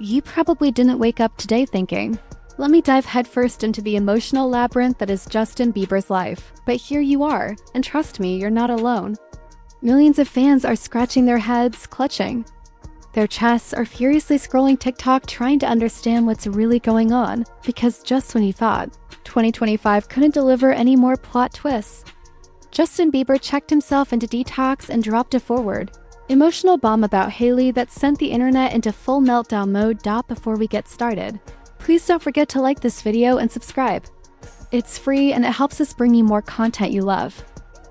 you probably didn't wake up today thinking, let me dive headfirst into the emotional labyrinth that is Justin Bieber's life. But here you are, and trust me, you're not alone. Millions of fans are scratching their heads, clutching their chests, or furiously scrolling TikTok trying to understand what's really going on, because just when you thought 2025 couldn't deliver any more plot twists, Justin Bieber checked himself into detox and dropped a forward emotional bomb about Hailey that sent the internet into full meltdown mode. Before we get started, please don't forget to like this video and subscribe. It's free and it helps us bring you more content you love.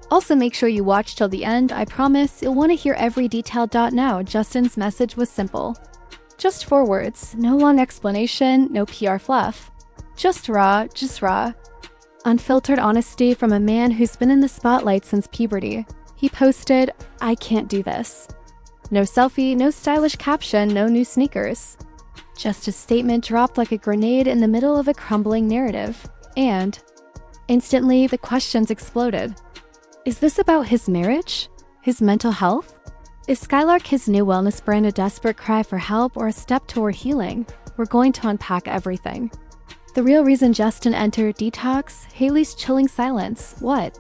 Also, make sure you watch till the end. I promise you'll want to hear every detail. Now, Justin's message was simple. Just 4 words, no long explanation, no PR fluff. Just raw. Unfiltered honesty from a man who's been in the spotlight since puberty. He posted, "I can't do this." No selfie, no stylish caption, no new sneakers. Just a statement dropped like a grenade in the middle of a crumbling narrative. And instantly, the questions exploded. Is this about his marriage? His mental health? Is Skylark his new wellness brand a desperate cry for help or a step toward healing? We're going to unpack everything. The real reason Justin entered detox, Hailey's chilling silence, what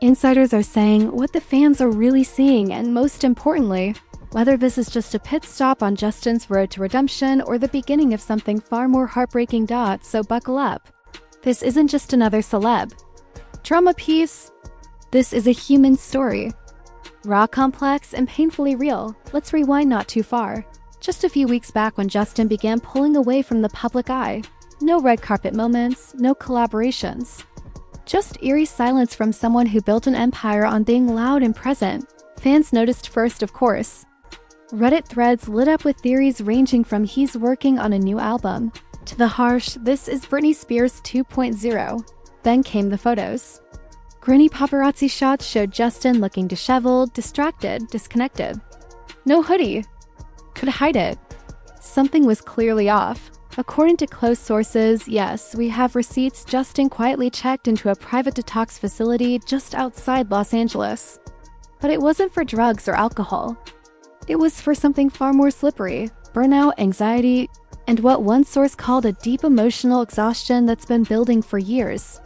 insiders are saying, what the fans are really seeing, and most importantly, whether this is just a pit stop on Justin's road to redemption or the beginning of something far more heartbreaking. So buckle up. This isn't just another celeb drama piece. This is a human story. Raw, complex, and painfully real. Let's rewind not too far. Just a few weeks back when Justin began pulling away from the public eye. No red carpet moments, no collaborations. Just eerie silence from someone who built an empire on being loud and present. Fans noticed first, of course. Reddit threads lit up with theories ranging from he's working on a new album to the harsh, this is Britney Spears 2.0. Then came the photos. Grainy paparazzi shots showed Justin looking disheveled, distracted, disconnected. No hoodie. Could hide it. Something was clearly off. According to close sources, yes, we have receipts, Justin quietly checked into a private detox facility just outside Los Angeles. But it wasn't for drugs or alcohol. It was for something far more slippery: burnout, anxiety, and what one source called a deep emotional exhaustion that's been building for years.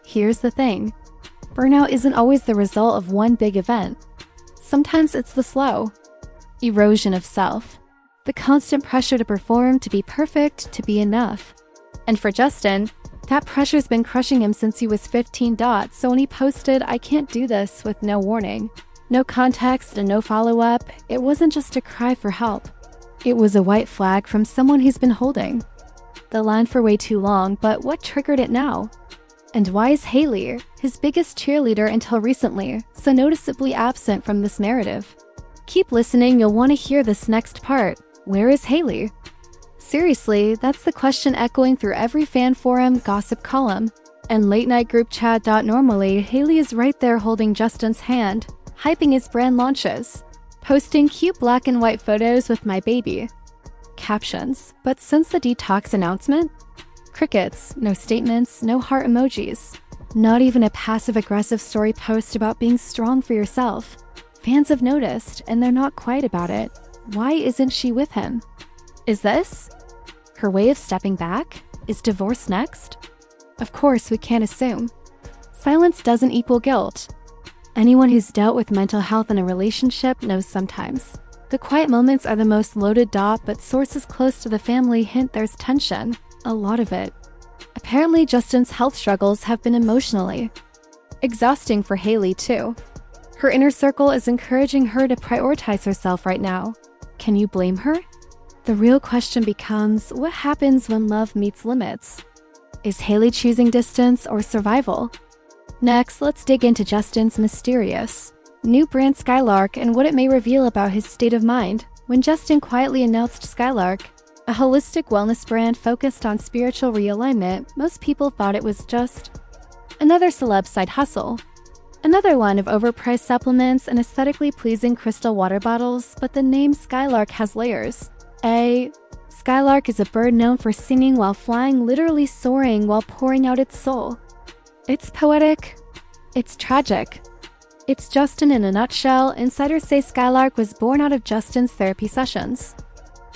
Here's the thing. Burnout isn't always the result of one big event. Sometimes it's the slow erosion of self. The constant pressure to perform, to be perfect, to be enough. And for Justin, that pressure's been crushing him since he was 15. So when he posted, "I can't do this," with no warning, no context, and no follow-up, it wasn't just a cry for help. It was a white flag from someone he's been holding the line for way too long. But what triggered it now? And why is Hailey, his biggest cheerleader until recently, so noticeably absent from this narrative? Keep listening, you'll want to hear this next part. Where is Hailey? Seriously, that's the question echoing through every fan forum, gossip column, and late-night group chat. Normally, Hailey is right there holding Justin's hand, hyping his brand launches, posting cute black and white photos with "my baby" captions. But since the detox announcement, crickets, no statements, no heart emojis, not even a passive-aggressive story post about being strong for yourself. Fans have noticed, and they're not quiet about it. Why isn't she with him? Is this her way of stepping back? Is divorce next? Of course, we can't assume. Silence doesn't equal guilt. Anyone who's dealt with mental health in a relationship knows sometimes the quiet moments are the most loaded. But sources close to the family hint there's tension. A lot of it. Apparently, Justin's health struggles have been emotionally exhausting for Hailey too. Her inner circle is encouraging her to prioritize herself right now. Can you blame her? The real question becomes, what happens when love meets limits? Is Hailey choosing distance or survival? Next, let's dig into Justin's mysterious new brand Skylark and what it may reveal about his state of mind. When Justin quietly announced Skylark, a holistic wellness brand focused on spiritual realignment, most people thought it was just another celeb side hustle. Another line of overpriced supplements and aesthetically pleasing crystal water bottles. But the name Skylark has layers. Skylark is a bird known for singing while flying, literally soaring while pouring out its soul. It's poetic. It's tragic. It's Justin in a nutshell. Insiders say Skylark was born out of Justin's therapy sessions.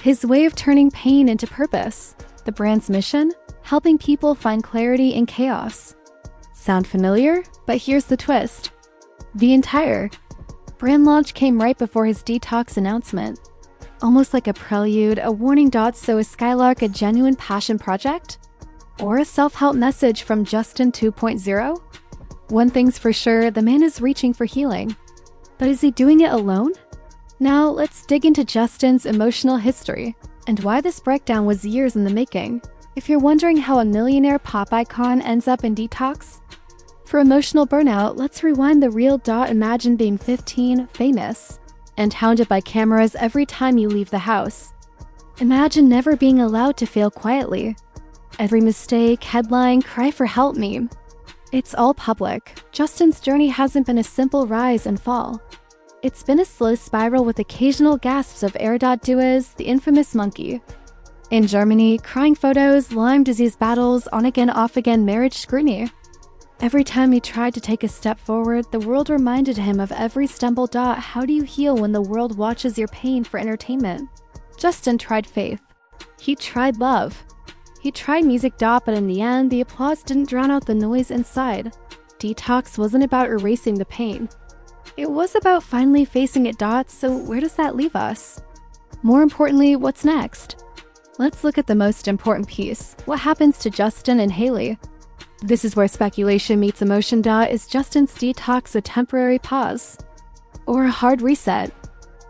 His way of turning pain into purpose. The brand's mission? Helping people find clarity in chaos. Sound familiar? But here's the twist. The entire brand launch came right before his detox announcement. Almost like a prelude, a warning. So is Skylark a genuine passion project? Or a self-help message from Justin 2.0? One thing's for sure, the man is reaching for healing. But is he doing it alone? Now, let's dig into Justin's emotional history and why this breakdown was years in the making. If you're wondering how a millionaire pop icon ends up in detox, for emotional burnout, let's rewind the real. Imagine being 15, famous, and hounded by cameras every time you leave the house. Imagine never being allowed to fail quietly. Every mistake, headline, cry for help meme. It's all public. Justin's journey hasn't been a simple rise and fall. It's been a slow spiral with occasional gasps of air. Do as the infamous monkey. In Germany, crying photos, Lyme disease battles, on-again, off-again marriage scrutiny. Every time he tried to take a step forward, the world reminded him of every stumble. How do you heal when the world watches your pain for entertainment? Justin tried faith. He tried love. He tried music. But in the end, the applause didn't drown out the noise inside. Detox wasn't about erasing the pain. It was about finally facing it. So where does that leave us? More importantly, what's next? Let's look at the most important piece. What happens to Justin and Hailey? This is where speculation meets emotion. Is Justin's detox a temporary pause? Or a hard reset?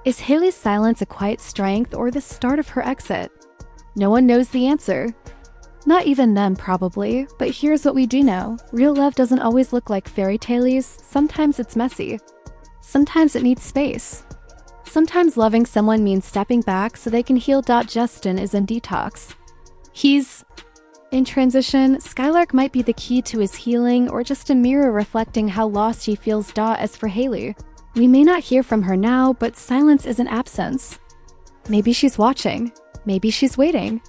Is Hailey's silence a quiet strength or the start of her exit? No one knows the answer. Not even them, probably, but here's what we do know. Real love doesn't always look like fairy tales. Sometimes it's messy. Sometimes it needs space. Sometimes loving someone means stepping back so they can heal. Justin is in detox. He's in transition. Skylark might be the key to his healing or just a mirror reflecting how lost he feels. As for Hailey, we may not hear from her now, but silence isn't absence. Maybe she's watching. Maybe she's waiting.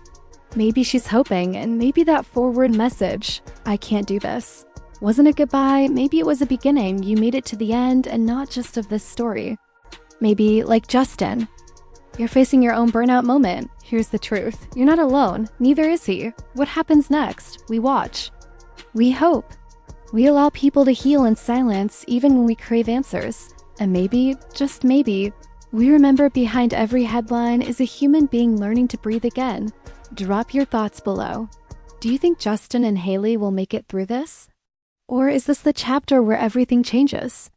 Maybe she's hoping, and maybe that forward message, "I can't do this," wasn't a goodbye. Maybe it was a beginning. You made it to the end and not just of this story. Maybe, like Justin, you're facing your own burnout moment. Here's the truth. You're not alone. Neither is he. What happens next? We watch. We hope. We allow people to heal in silence even when we crave answers. And maybe, just maybe, we remember behind every headline is a human being learning to breathe again. Drop your thoughts below. Do you think Justin and Hailey will make it through this? Or is this the chapter where everything changes?